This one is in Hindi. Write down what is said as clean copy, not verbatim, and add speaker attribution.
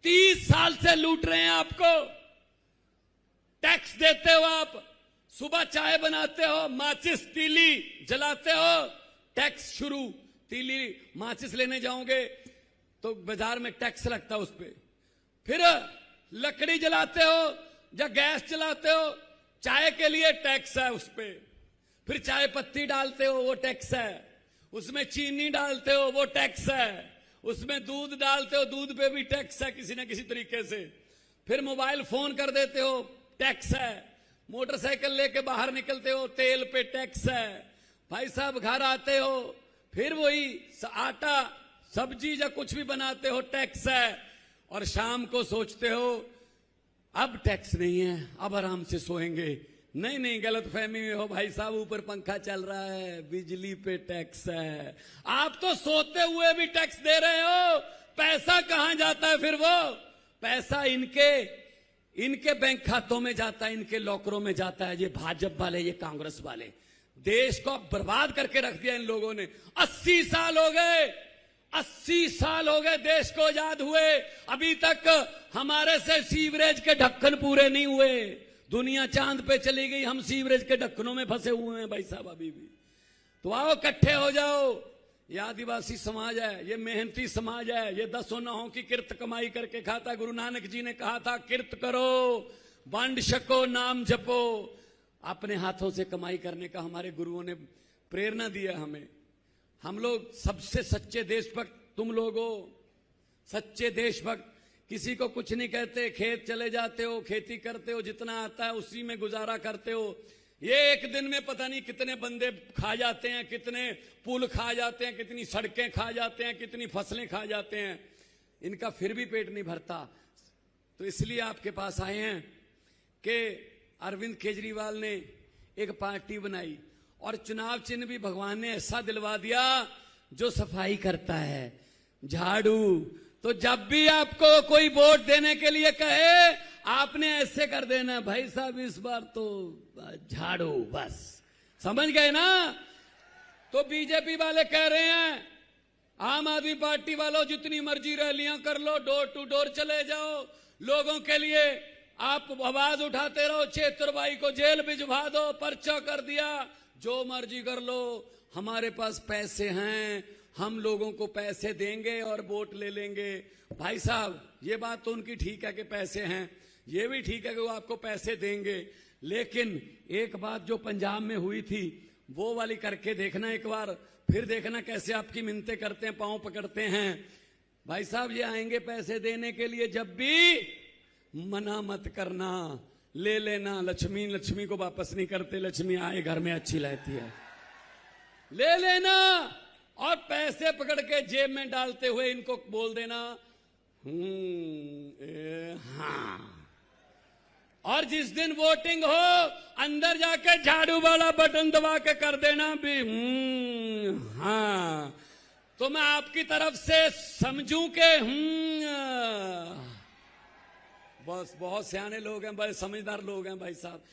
Speaker 1: 30 साल से लूट रहे हैं आपको। टैक्स देते हो आप, सुबह चाय बनाते हो, माचिस तीली जलाते हो, टैक्स शुरू। तीली माचिस लेने जाओगे तो बाजार में टैक्स लगता है उस पे। फिर लकड़ी जलाते हो या गैस जलाते हो, चाय के लिए टैक्स है उस पे। फिर चाय पत्ती डालते हो, वो टैक्स है। उसमें चीनी डालते हो, वो टैक्स है। उसमें दूध डालते हो, दूध पे भी टैक्स है किसी न किसी तरीके से। फिर मोबाइल फोन कर देते हो, टैक्स है। मोटरसाइकिल लेके बाहर निकलते हो, तेल पे टैक्स है। भाई साहब घर आते हो, फिर वही आटा सब्जी या कुछ भी बनाते हो, टैक्स है। और शाम को सोचते हो अब टैक्स नहीं है, अब आराम से सोएंगे। नहीं नहीं, गलत फहमी में हो भाई साहब, ऊपर पंखा चल रहा है, बिजली पे टैक्स है। आप तो सोते हुए भी टैक्स दे रहे हो। पैसा कहां जाता है फिर? वो पैसा इनके बैंक खातों में जाता है, इनके लॉकरों में जाता है। ये भाजपा वाले, ये कांग्रेस वाले देश को बर्बाद करके रख दिया इन लोगों ने। 80 साल हो गए, 80 साल हो गए देश को आजाद हुए, अभी तक हमारे से सीवरेज के ढक्कन पूरे नहीं हुए। दुनिया चांद पे चली गई, हम सीवरेज के ढक्कनों में फंसे हुए हैं भाई साहब अभी भी। तो आओ इकट्ठे हो जाओ। ये आदिवासी समाज है, ये मेहनती समाज है, ये 10 नहों की किर्त कमाई करके खाता है। गुरु नानक जी ने कहा था किर्त करो, बांट सको, नाम जपो। अपने हाथों से कमाई करने का हमारे गुरुओं ने प्रेरणा दिया हमें। हम लोग सबसे सच्चे देशभक्त तुम लोग हो, सच्चे देशभक्त। किसी को कुछ नहीं कहते, खेत चले जाते हो, खेती करते हो, जितना आता है उसी में गुजारा करते हो। ये एक दिन में पता नहीं कितने बंदे खा जाते हैं, कितने पुल खा जाते हैं, कितनी सड़कें खा जाते हैं, कितनी फसलें खा जाते हैं, इनका फिर भी पेट नहीं भरता। तो इसलिए आपके पास आए हैं कि अरविंद केजरीवाल ने एक पार्टी बनाई और चुनाव चिन्ह भी भगवान ने ऐसा दिलवा दिया जो सफाई करता है, झाड़ू। तो जब भी आपको कोई वोट देने के लिए कहे, आपने ऐसे कर देना, भाई साहब इस बार तो झाड़ू, बस। समझ गए ना? तो बीजेपी वाले कह रहे हैं आम आदमी पार्टी वालों जितनी मर्जी रैलियां कर लो, डोर टू डोर चले जाओ, लोगों के लिए आप आवाज उठाते रहो, चेतुरबाई को जेल भिजवा दो, पर्चा कर दिया, जो मर्जी कर लो, हमारे पास पैसे हैं, हम लोगों को पैसे देंगे और वोट ले लेंगे। भाई साहब ये बात तो उनकी ठीक है कि पैसे हैं, ये भी ठीक है कि वो आपको पैसे देंगे, लेकिन एक बात जो पंजाब में हुई थी वो वाली करके देखना एक बार, फिर देखना कैसे आपकी मिन्नतें करते हैं, पांव पकड़ते हैं। भाई साहब ये आएंगे पैसे देने के लिए, जब भी मना मत करना, ले लेना। लक्ष्मी को वापस नहीं करते, लक्ष्मी आए घर में अच्छी रहती है, ले लेना। और पैसे पकड़ के जेब में डालते हुए इनको बोल देना हाँ। और जिस दिन वोटिंग हो, अंदर जाके झाड़ू वाला बटन दबा के कर देना भी हाँ। तो मैं आपकी तरफ से समझूं के बस बहुत सियाने लोग हैं, बड़े समझदार लोग हैं भाई साहब।